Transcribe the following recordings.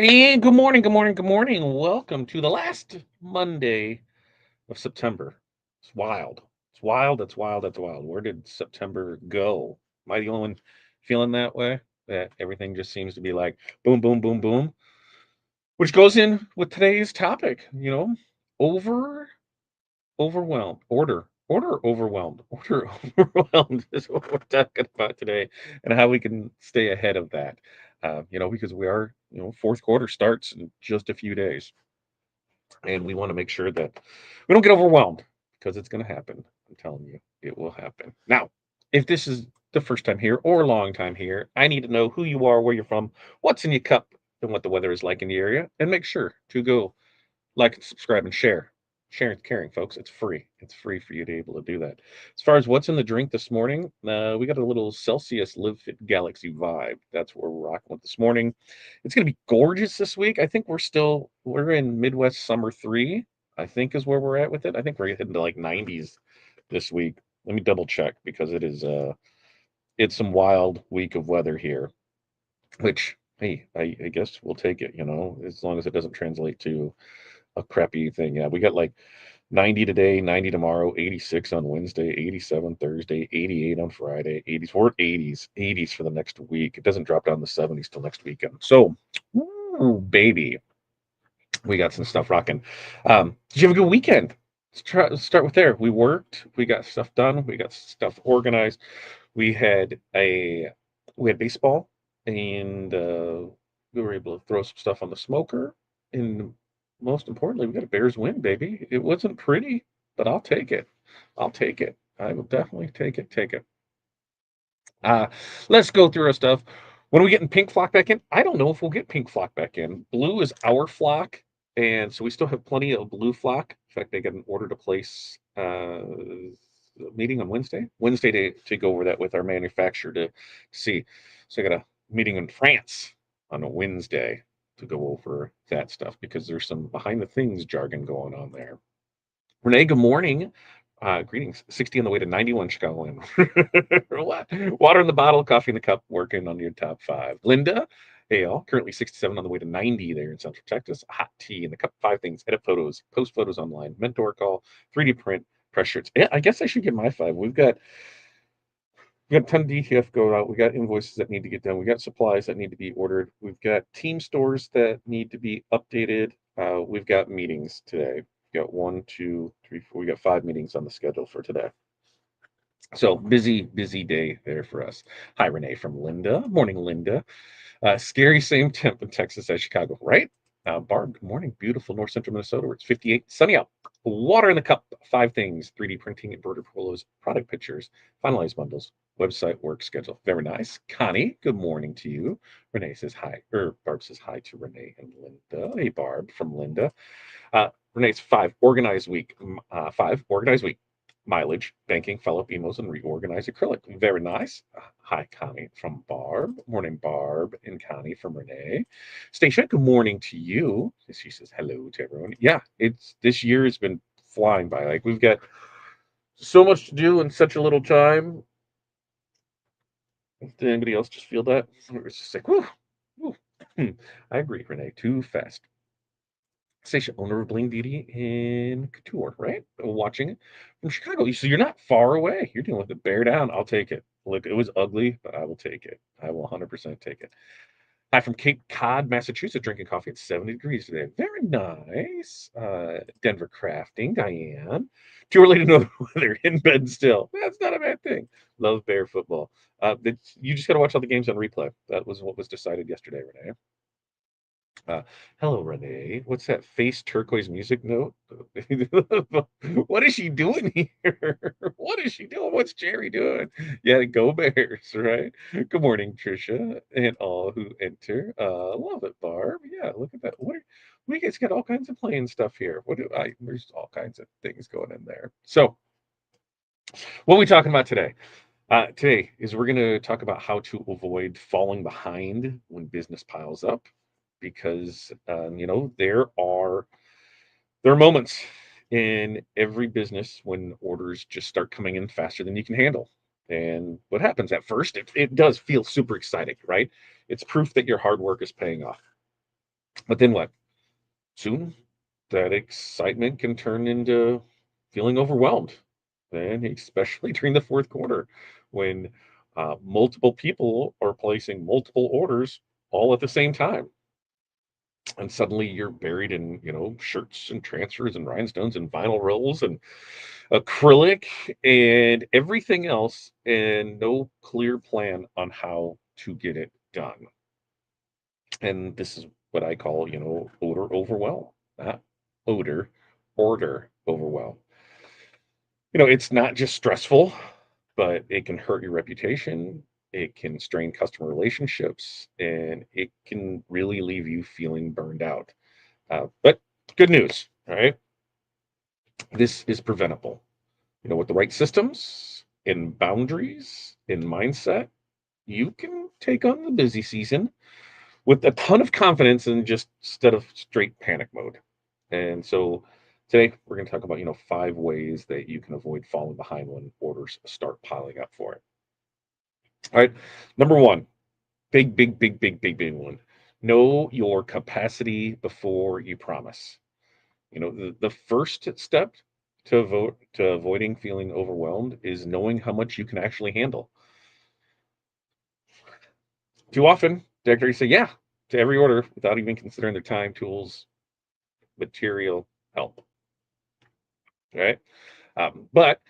And good morning, good morning, good morning. Welcome to the last Monday of September. It's wild. It's wild. It's wild. It's wild. Where did September go? Am I the only one feeling that way? That everything just seems to be like boom, boom, boom, boom. Which goes in with today's topic, over overwhelmed. Order overwhelmed is what we're talking about today, and how we can stay ahead of that. Because we are, fourth quarter starts in just a few days, and we want to make sure that we don't get overwhelmed because it's going to happen. I'm telling you, it will happen. Now, if this is the first time here or a long time here, I need to know who you are, where you're from, what's in your cup, and what the weather is like in the area, and make sure to go like and subscribe and share. Sharing is caring, folks. It's free. It's free for you to be able to do that. As far as what's in the drink this morning, we got a little Celsius Live Fit Galaxy vibe. That's what we're rocking with this morning. It's going to be gorgeous this week. I think we're in Midwest Summer 3, I think is where we're at with it. I think we're heading to like 90s this week. Let me double check because it's some wild week of weather here, which, hey, I guess we'll take it, as long as it doesn't translate to a crappy thing. Yeah, we got like 90 today, 90 tomorrow, 86 on Wednesday, 87 Thursday, 88 on Friday, 80s. We're at 80s for the next week. It doesn't drop down to 70s till next weekend. So, ooh, baby, we got some stuff rocking. Did you have a good weekend? Let's start with there. We worked, we got stuff done, we got stuff organized. We had a we had baseball, and we were able to throw some stuff on the smoker. And most importantly, we got a Bears win, baby. It wasn't pretty, but I'll take it. I'll take it. I will definitely take it. Take it. Uh, let's go through our stuff. When are we getting pink flock back in? I don't know if we'll get pink flock back in. Blue is our flock, and so we still have plenty of blue flock. In fact, they got an order to place meeting on Wednesday. Wednesday to go over that with our manufacturer to see. So I got a meeting in France on a Wednesday to go over that stuff because there's some behind the things jargon going on there. Renee, good morning. Greetings. 60 on the way to 91 Chicago. What? Water in the bottle, coffee in the cup, working on your top five. Linda, hey, all. Currently 67 on the way to 90 there in Central Texas. Hot tea in the cup, five things. Edit photos, post photos online, mentor call, 3D print, press shirts. Yeah, I guess I should get my five. We got a ton of DTF going out. We got invoices that need to get done. We got supplies that need to be ordered. We've got team stores that need to be updated. We've got meetings today. We got one, two, three, four. We got five meetings on the schedule for today. So busy, busy day there for us. Hi, Renee from Linda. Morning, Linda. Scary same temp in Texas as Chicago, right? Barb, good morning. Beautiful north central Minnesota where it's 58, sunny out. Water in the cup, five things, 3D printing, embroidered polos, product pictures, finalized bundles, website work schedule. Very nice. Connie, good morning to you. Renee says hi, or Barb says hi to Renee and Linda. Hey, Barb from Linda. Renee's five, organized week. Five, organized week. Mileage, banking, follow-up emails, and reorganize acrylic. Very nice. Hi, Connie from Barb. Morning, Barb and Connie from Renee. Stacia, good morning to you. She says hello to everyone. Yeah, it's this year has been flying by. Like we've got so much to do in such a little time. Did anybody else just feel that? It's just like, whoo, whoo. I agree, Renee. Too fast. Station owner of Bling Beauty in Couture, right? Watching from Chicago. So you're not far away. You're dealing with it. Bear down. I'll take it. Look, it was ugly, but I will take it. I will 100% take it. Hi from Cape Cod, Massachusetts, drinking coffee at 70 degrees today. Very nice. Denver crafting, Diane. Too early to know the weather. In bed still. That's not a bad thing. Love Bear football. You just got to watch all the games on replay. That was what was decided yesterday, Renee. Uh, Hello, Renee. What's that face turquoise music note? What is she doing here? What is she doing? What's Jerry doing? Yeah, go Bears, right? Good morning, Trisha, and all who enter. Love it, Barb. Yeah, look at that. We guys got all kinds of playing stuff here. There's all kinds of things going in there. So, what are we talking about today? Today is we're going to talk about how to avoid falling behind when business piles up, because there are moments in every business when orders just start coming in faster than you can handle. And what happens at first, it does feel super exciting, right? It's proof that your hard work is paying off. But then what? Soon, that excitement can turn into feeling overwhelmed, and especially during the fourth quarter when multiple people are placing multiple orders all at the same time. And suddenly you're buried in, shirts and transfers and rhinestones and vinyl rolls and acrylic and everything else, and no clear plan on how to get it done. And this is what I call, odor overwhelm, not odor, order overwhelm. It's not just stressful, but it can hurt your reputation. It can strain customer relationships, and it can really leave you feeling burned out. But good news, all right? This is preventable. With the right systems and boundaries and mindset, you can take on the busy season with a ton of confidence and just instead of straight panic mode. And so today we're going to talk about, 5 ways that you can avoid falling behind when orders start piling up for it. All right. Number one, big, big, big, big, big, big one. Know your capacity before you promise. The first step to avoiding feeling overwhelmed is knowing how much you can actually handle. Too often, decorators say yeah to every order without even considering their time, tools, material, help. Right? But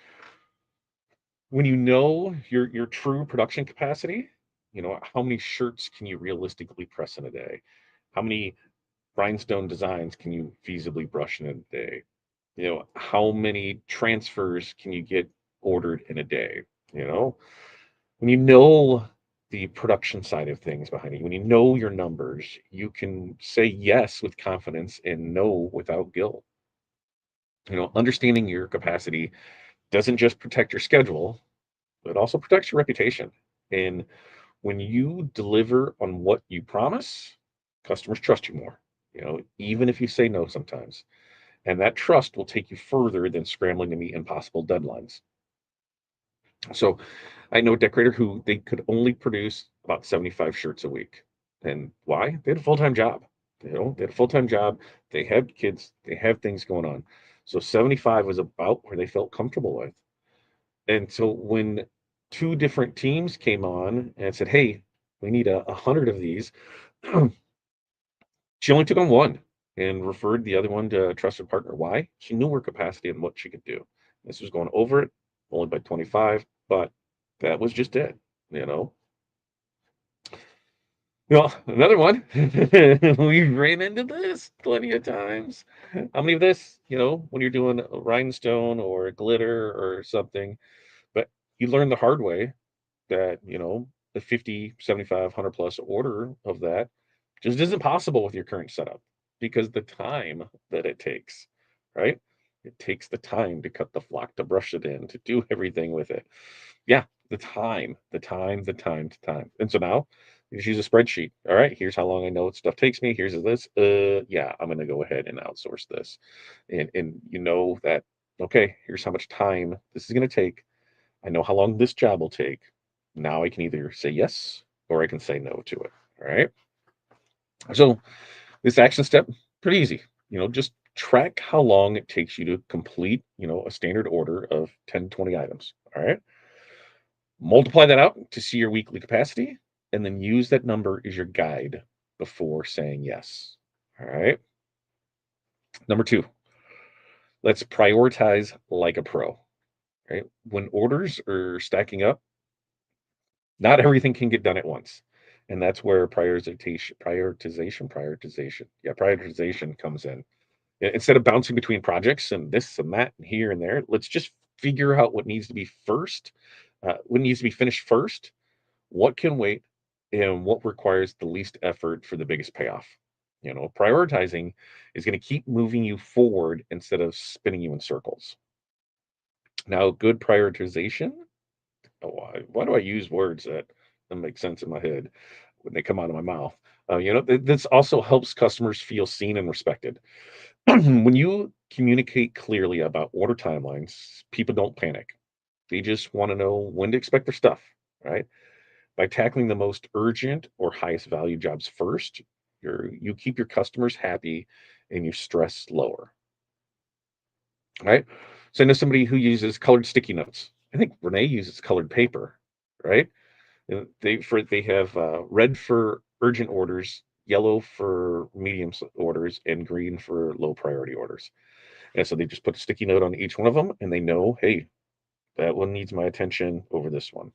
when you know your true production capacity, how many shirts can you realistically press in a day? How many rhinestone designs can you feasibly brush in a day? How many transfers can you get ordered in a day? You know, when you know the production side of things behind it, when you know your numbers, you can say yes with confidence and no without guilt. Understanding your capacity doesn't just protect your schedule, but also protects your reputation. And when you deliver on what you promise, customers trust you more, even if you say no sometimes. And that trust will take you further than scrambling to meet impossible deadlines. So I know a decorator who they could only produce about 75 shirts a week. And why? They had a full-time job. They had a full-time job. They had kids. They have things going on. So 75 was about where they felt comfortable with. And so when two different teams came on and said, "Hey, we need 100 of these," she only took on one and referred the other one to a trusted partner. Why? She knew her capacity and what she could do. This was going over it, only by 25, but that was just it, you know. Another one, we ran into this plenty of times. How many of this, when you're doing a rhinestone or a glitter or something, but you learn the hard way that, the 50, 75, 100 plus order of that just isn't possible with your current setup because the time that it takes, right? It takes the time to cut the flock, to brush it in, to do everything with it. Yeah, the time. And so now you just use a spreadsheet. All right, here's how long I know what stuff takes me. Here's this. Yeah, I'm gonna go ahead and outsource this. And you know that, okay, here's how much time this is gonna take. I know how long this job will take. Now I can either say yes or I can say no to it. All right. So this action step, pretty easy. Just track how long it takes you to complete, a standard order of 10, 20 items. All right. Multiply that out to see your weekly capacity and then use that number as your guide before saying yes. All right. Number two, let's prioritize like a pro. Right. When orders are stacking up, not everything can get done at once. And that's where prioritization comes in. Instead of bouncing between projects and this and that and here and there, let's just figure out what needs to be first, what needs to be finished first, what can wait, and what requires the least effort for the biggest payoff. Prioritizing is going to keep moving you forward instead of spinning you in circles. Now, good prioritization. Oh, why do I use words that make sense in my head when they come out of my mouth? This also helps customers feel seen and respected. When you communicate clearly about order timelines, people don't panic. They just want to know when to expect their stuff, right? By tackling the most urgent or highest value jobs first, You keep your customers happy and your stress lower, right? So I know somebody who uses colored sticky notes. I think Renee uses colored paper, right? They have red for urgent orders, yellow for medium orders, and green for low priority orders. And so they just put a sticky note on each one of them, and they know, hey, that one needs my attention over this one.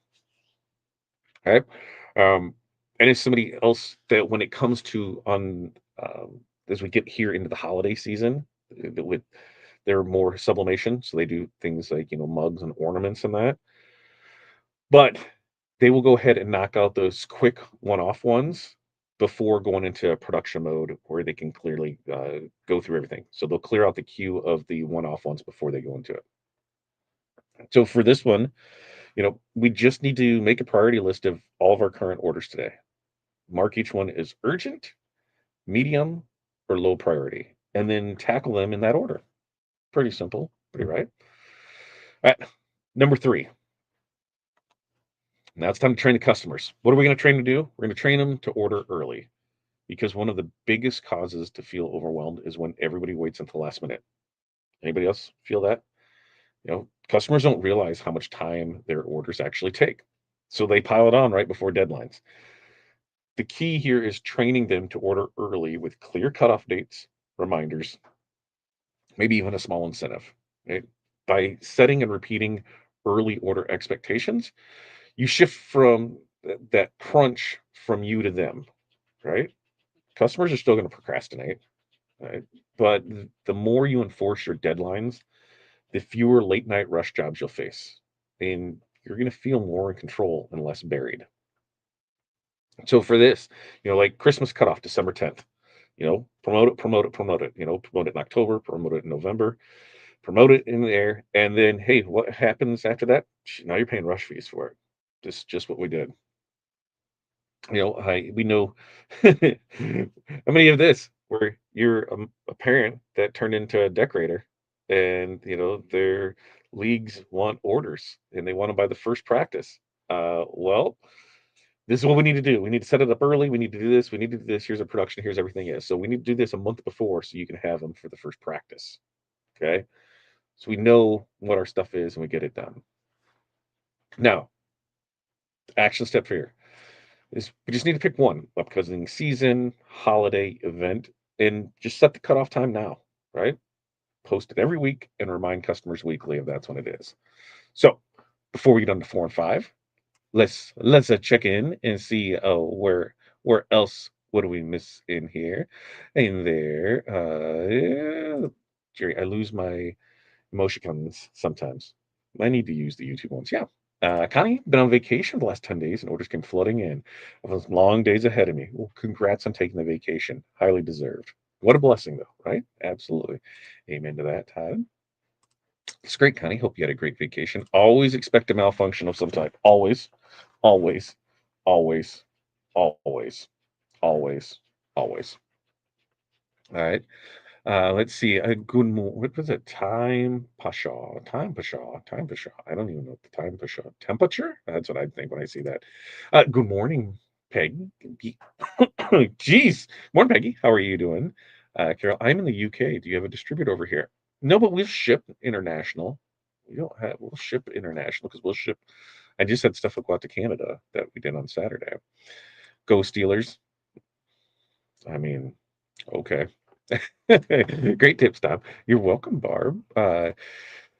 Okay. Um, and it's somebody else that when it comes to as we get here into the holiday season, with they're more sublimation, so they do things like mugs and ornaments and that. But they will go ahead and knock out those quick one-off ones before going into production mode where they can clearly go through everything. So they'll clear out the queue of the one-off ones before they go into it. So for this one, we just need to make a priority list of all of our current orders today. Mark each one as urgent, medium, or low priority, and then tackle them in that order. Pretty simple, pretty right. All right. Number three. Now it's time to train the customers. What are we going to train them to do? We're going to train them to order early because one of the biggest causes to feel overwhelmed is when everybody waits until the last minute. Anybody else feel that? Customers don't realize how much time their orders actually take. So they pile it on right before deadlines. The key here is training them to order early with clear cutoff dates, reminders, maybe even a small incentive. Right? By setting and repeating early order expectations, you shift from that crunch from you to them, right? Customers are still going to procrastinate, right? But the more you enforce your deadlines, the fewer late night rush jobs you'll face. And you're going to feel more in control and less buried. So for this, like Christmas cutoff, December 10th, promote it, promote it, promote it, promote it in October, promote it in November, promote it in there. And then, hey, what happens after that? Now you're paying rush fees for it. Just what we did. We know how many of this where you're a parent that turned into a decorator and, their leagues want orders and they want them by the first practice. Well, this is what we need to do. We need to set it up early. We need to do this. We need to do this. Here's a production. Here's everything is. So we need to do this a month before so you can have them for the first practice. Okay. So we know what our stuff is and we get it done. Now, action step here is we just need to pick one upcoming season, holiday, event, and just set the cutoff time now, right? Post it every week and remind customers weekly if that's when it is. So before we get on to 4 and 5, let's check in and see where else what do we miss in here in there. Yeah, Jerry, I lose my emoticons sometimes. I need to use the YouTube ones. Yeah. Connie, been on vacation the last 10 days and orders came flooding in. I have long days ahead of me. Well, congrats on taking the vacation. Highly deserved. What a blessing, though, right? Absolutely. Amen to that, Todd. It's great, Connie. Hope you had a great vacation. Always expect a malfunction of some type. Always, always, always, always, always, always. All right. Let's see. What was it? Time Pasha. I don't even know what the time Pasha. Temperature? That's what I think when I see that. Good morning, Peggy. Jeez. Morning, Peggy. How are you doing? Carol, I'm in the UK. Do you have a distributor over here? No, but we'll ship international. We'll ship international because we'll ship. I just had stuff go out to Canada that we did on Saturday. Go Steelers. I mean, okay. Great tips, Tom. You're welcome, Barb.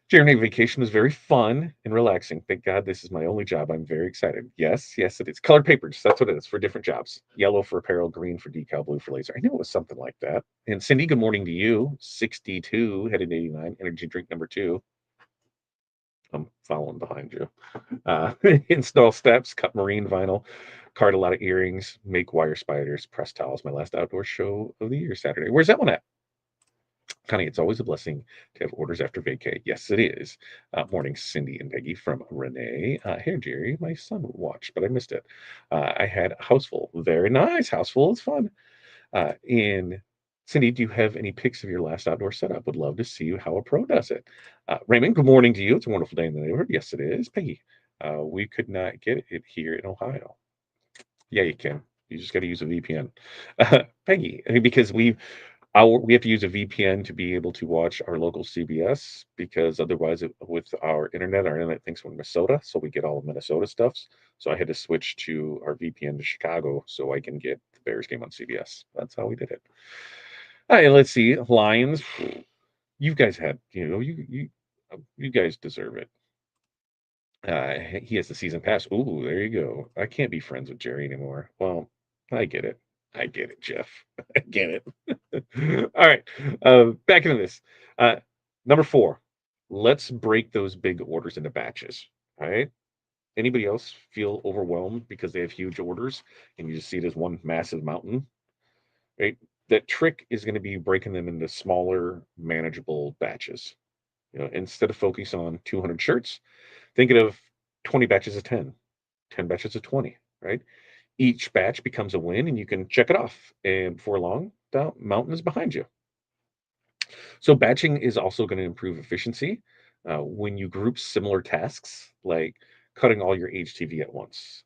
Journey vacation was very fun and relaxing. Thank God this is my only job. I'm very excited. Yes, yes, it is. Colored papers. That's what it is for different jobs. Yellow for apparel, green for decal, blue for laser. I knew it was something like that. And Cindy, good morning to you. 62, headed 89, energy drink number 2. I'm following behind you. Install steps, cut marine vinyl, card a lot of earrings, make wire spiders, press towels. My last outdoor show of the year, Saturday. Where's that one at? Connie, it's always a blessing to have orders after vacay. Yes, it is. Morning, Cindy and Peggy from Renee. Here, Jerry, my son watched, but I missed it. I had a house full. Very nice. House full is fun. And Cindy, do you have any pics of your last outdoor setup? Would love to see how a pro does it. Raymond, good morning to you. It's a wonderful day in the neighborhood. Yes, it is. Peggy, we could not get it here in Ohio. Yeah, you can. You just got to use a VPN. Peggy, I mean, because we have to use a VPN to be able to watch our local CBS because otherwise, with our internet thinks we're in Minnesota, so we get all of Minnesota stuffs. So I had to switch to our VPN to Chicago so I can get the Bears game on CBS. That's how we did it. All right, let's see. Lions. You guys had, you guys deserve it. He has the season pass. Ooh, there you go. I can't be friends with Jerry anymore. Well, I get it. I get it, Jeff. I get it. All right. Back into this. Uh, number 4. Let's break those big orders into batches. All right. Anybody else feel overwhelmed because they have huge orders and you just see it as one massive mountain? Right. That trick is going to be breaking them into smaller, manageable batches. Instead of focusing on 200 shirts, thinking of 20 batches of 10, 10 batches of 20, right? Each batch becomes a win and you can check it off. And before long, the mountain is behind you. So, batching is also going to improve efficiency when you group similar tasks, like cutting all your HTV at once,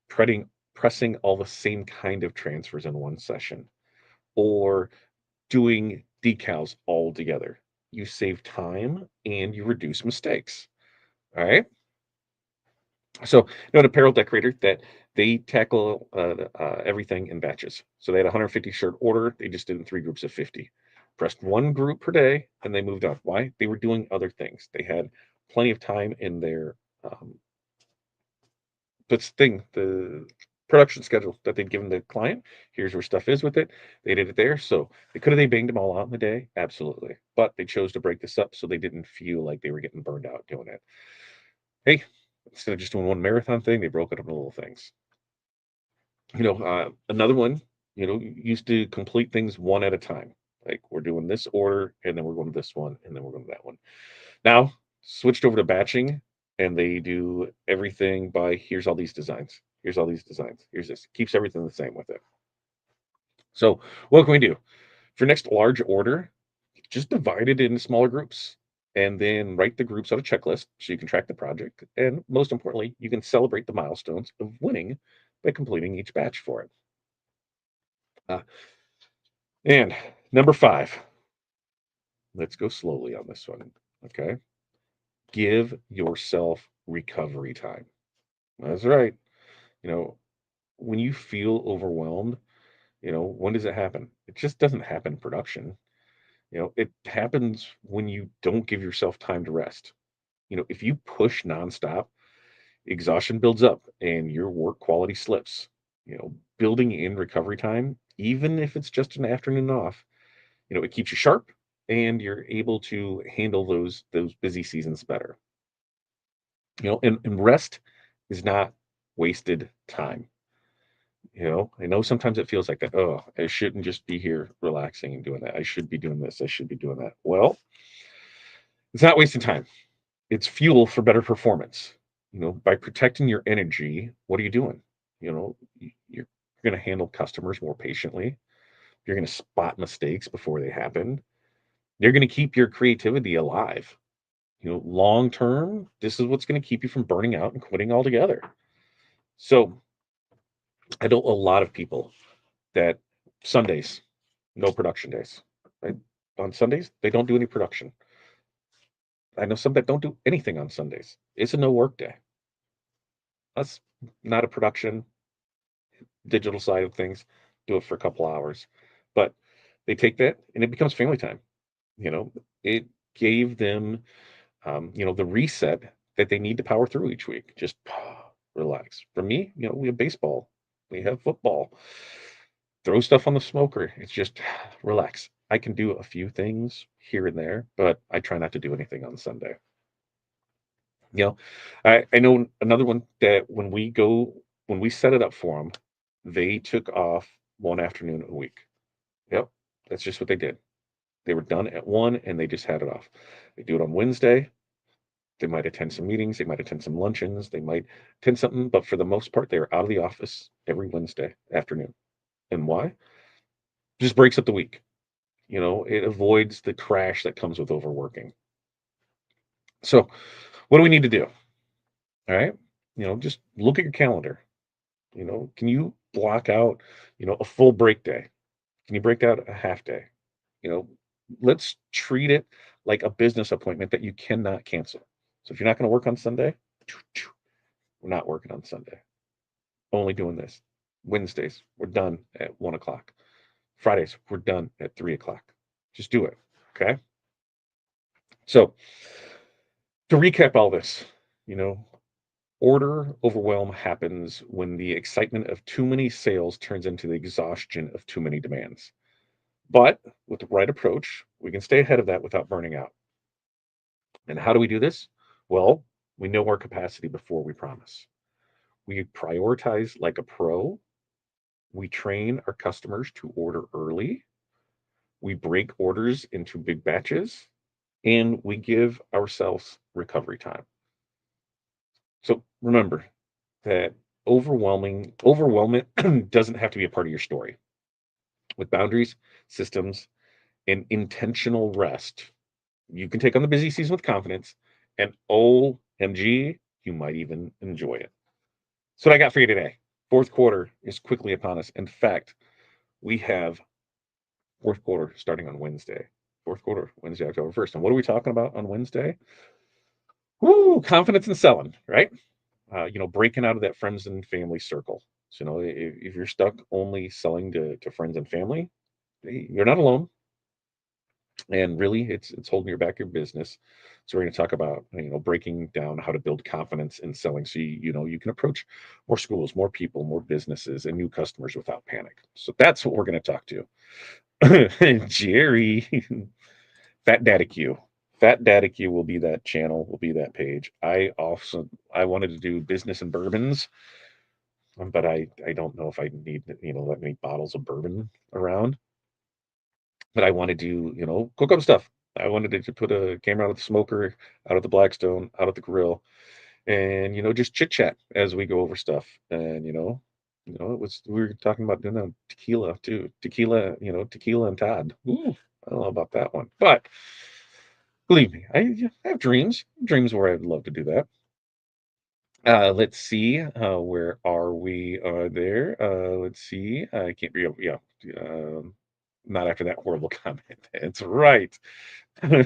pressing all the same kind of transfers in one session, or doing decals all together. You save time and you reduce mistakes. All right. So, an apparel decorator that they tackle everything in batches. So they had a 150 shirt order. They just did it in 3 groups of 50. Pressed one group per day, and they moved on. Why? They were doing other things. They had plenty of time in their the production schedule that they'd given the client. Here's where stuff is with it. They did it there. So they banged them all out in the day? Absolutely. But they chose to break this up so they didn't feel like they were getting burned out doing it. Hey, instead of just doing one marathon thing, they broke it up into little things. Another one, used to complete things one at a time. Like we're doing this order, and then we're going to this one, and then we're going to that one. Now, switched over to batching, and they do everything by here's all these designs. Here's all these designs. Here's this. Keeps everything the same with it. So, what can we do? For next large order, just divide it into smaller groups and then write the groups on a checklist so you can track the project. And most importantly, you can celebrate the milestones of winning by completing each batch for it. Uh, and number 5, let's go slowly on this one. Okay. Give yourself recovery time. That's right. You know, when you feel overwhelmed, when does it happen? It just doesn't happen in production. It happens when you don't give yourself time to rest. If you push nonstop, exhaustion builds up and your work quality slips. Building in recovery time, even if it's just an afternoon off, it keeps you sharp and you're able to handle those busy seasons better. And rest is not wasted time. I know sometimes it feels like that. Oh, I shouldn't just be here relaxing and doing that. I should be doing this. I should be doing that. Well, it's not wasting time. It's fuel for better performance. By protecting your energy, what are you doing? You're going to handle customers more patiently. You're going to spot mistakes before they happen. You're going to keep your creativity alive. Long term, this is what's going to keep you from burning out and quitting altogether. So, I know a lot of people that Sundays, no production days, right? On Sundays, they don't do any production. I know some that don't do anything on Sundays. It's a no work day. That's not a production digital side of things. Do it for a couple hours, but they take that and it becomes family time. You know, it gave them, the reset that they need to power through each week. Just relax. For me, we have baseball, we have football. Throw stuff on the smoker. It's just relax. I can do a few things here and there, but I try not to do anything on Sunday. You know, I know another one that when we set it up for them, they took off one afternoon a week. Yep, that's just what they did. They were done at 1 and they just had it off. They do it on Wednesday. They might attend some meetings, they might attend some luncheons, they might attend something, but for the most part, they're out of the office every Wednesday afternoon. And why? Just breaks up the week. It avoids the crash that comes with overworking. So, what do we need to do? All right. Just look at your calendar. Can you block out, a full break day? Can you break out a half day? You know, let's treat it like a business appointment that you cannot cancel. So if you're not going to work on Sunday, we're not working on Sunday. Only doing this. Wednesdays, we're done at 1 o'clock. Fridays, we're done at 3 o'clock. Just do it. Okay. So to recap all this, you know, order overwhelm happens when the excitement of too many sales turns into the exhaustion of too many demands. But with the right approach, we can stay ahead of that without burning out. And how do we do this? Well, we know our capacity before we promise. We prioritize like a pro. We train our customers to order early. We break orders into big batches and we give ourselves recovery time. So remember that overwhelming doesn't have to be a part of your story. With boundaries, systems, and intentional rest, you can take on the busy season with confidence, and OMG, you might even enjoy it. So what I got for you today. Fourth quarter is quickly upon us. In fact, we have fourth quarter starting on Wednesday. Fourth quarter, Wednesday, October 1st. And what are we talking about on Wednesday? Woo, confidence in selling, right? Breaking out of that friends and family circle. So, if you're stuck only selling to friends and family, you're not alone. And really, it's holding you back your business. So we're going to talk about breaking down how to build confidence in selling, so you can approach more schools, more people, more businesses, and new customers without panic. So that's what we're going to talk to. Jerry, Fat Daddy Q. Fat Daddy Q will be that channel, will be that page. I wanted to do business and bourbons, but I don't know if I need that many bottles of bourbon around. But I wanted to cook up stuff. I wanted to put a camera out of the smoker, out of the Blackstone, out of the grill, and just chit chat as we go over stuff. And it was we were talking about doing tequila too. Tequila and Todd. Ooh, I don't know about that one, but believe me, I have dreams where I'd love to do that. Let's see. Where are we? There. Let's see. I can't be. Yeah. Not after that horrible comment. That's right. uh,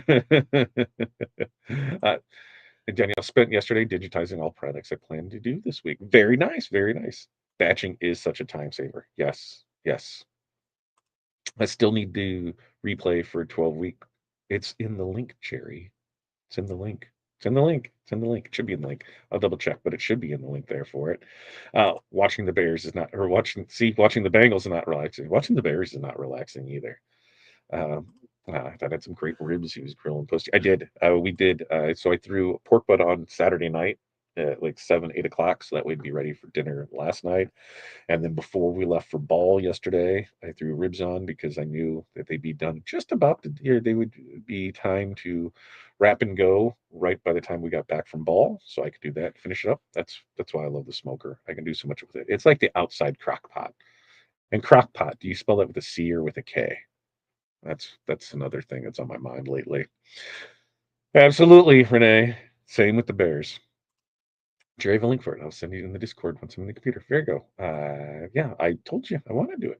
Danielle spent yesterday digitizing all products I plan to do this week. Very nice. Very nice. Batching is such a time saver. Yes. Yes. I still need to replay for 12-week. It's in the link, Cherry. It's in the link. It's in the link. It's in the link. It should be in the link. I'll double check, but it should be in the link there for it. Watching the Bears is not, or watching the Bengals is not relaxing. Watching the Bears is not relaxing either. Um, I thought I had some great ribs he was grilling. I did. We did. So I threw pork butt on Saturday night at like 7, 8 o'clock, so that we'd be ready for dinner last night. And then before we left for ball yesterday, I threw ribs on because I knew that they'd be done just about they would be time to wrap and go right by the time we got back from ball. So I could do that, finish it up. That's why I love the smoker. I can do so much with it. It's like the outside crock pot. And crock pot, do you spell that with a C or with a K? That's another thing that's on my mind lately. Absolutely, Renee. Same with the Bears. Jerry, have a link for it. I'll send you in the Discord once I'm in the computer. There you go. Yeah, I told you I want to do it.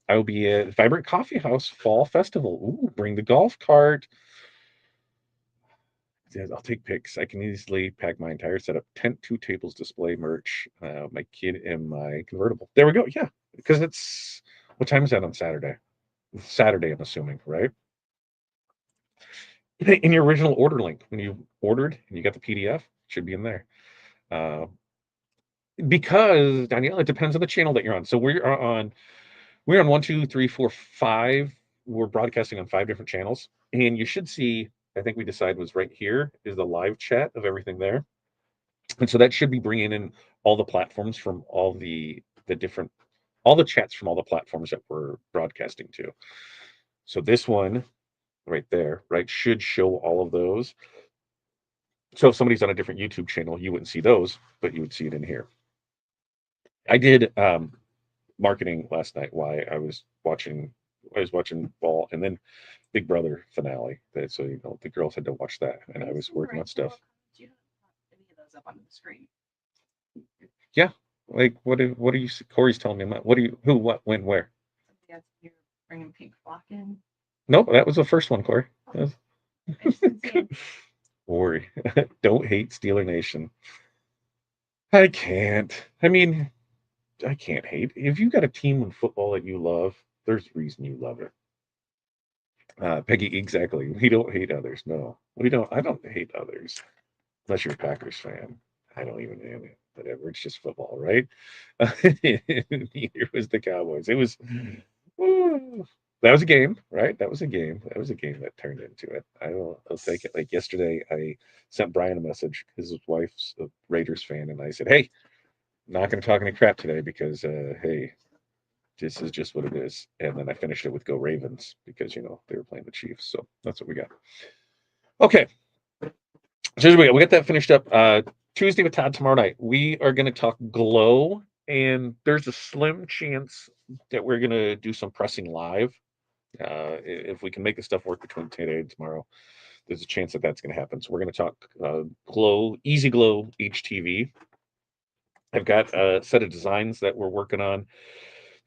I will be at Vibrant Coffee House Fall Festival. Ooh, bring the golf cart. Yeah, I'll take pics. I can easily pack my entire setup, tent, 2 tables, display merch, my kid, and my convertible. There we go. Yeah, because it's what time is that on Saturday? Saturday, I'm assuming, right? In your original order link, when you ordered and you got the PDF, it should be in there. Uh, because Danielle, it depends on the channel that you're on. So we're on 1, 2, 3, 4, 5. We're broadcasting on 5 different channels, and you should see. I think we decided was right here is the live chat of everything there, and so that should be bringing in all the platforms from all the chats from all the platforms that we're broadcasting to. So this one right there, right, should show all of those. So if somebody's on a different YouTube channel, you wouldn't see those, but you would see it in here. I did marketing last night while I was watching ball and then Big Brother finale. So the girls had to watch that, and I was working on stuff. Yeah, Like, what are you? Corey's telling me. What do you? Who? What? When? Where? Yes, you're bringing Pink Flock in. Nope, that was the first one, Corey. I just didn't see it. Corey, don't hate Steeler Nation. I can't. I mean, I can't hate. If you got a team in football that you love, there's a reason you love it. Peggy, exactly. We don't hate others. No, we don't. I don't hate others unless you're a Packers fan. I don't even know it. Whatever. It's just football, right? Neither was the Cowboys. It was. Ooh, that was a game, right? That was a game. That was a game that turned into it. I'll take it. Like yesterday, I sent Brian a message. His wife's a Raiders fan, and I said, "Hey, not going to talk any crap today because, hey, this is just what it is." And then I finished it with "Go Ravens" because they were playing the Chiefs. So that's what we got. Okay, so we got that finished up. Tuesday with Todd tomorrow night. We are going to talk glow, and there's a slim chance that we're going to do some pressing live. If we can make the stuff work between today and tomorrow, there's a chance that that's going to happen. So we're going to talk glow, easy glow HTV. I've got a set of designs that we're working on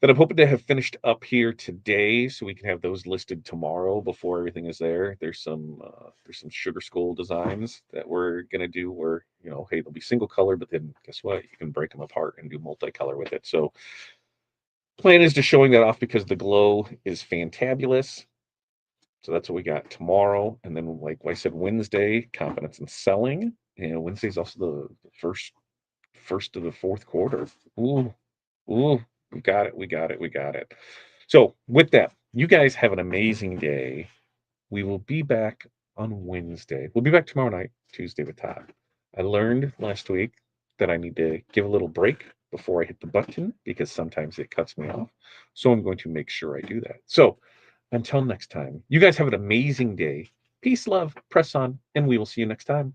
that I'm hoping to have finished up here today, so we can have those listed tomorrow before everything is there. There's some sugar skull designs that we're gonna do where hey, they'll be single color, but then guess what? You can break them apart and do multicolor with it. So plan is to showing that off because the glow is fantabulous. So that's what we got tomorrow, and then like I said, Wednesday confidence in selling. Wednesday's also the first of the fourth quarter. Ooh, ooh, we got it, we got it, we got it. So, with that, you guys have an amazing day. We will be back on Wednesday. We'll be back tomorrow night, Tuesday with Todd. I learned last week that I need to give a little break before I hit the button because sometimes it cuts me off. So, I'm going to make sure I do that. So, until next time, you guys have an amazing day. Peace, love, press on, and we will see you next time.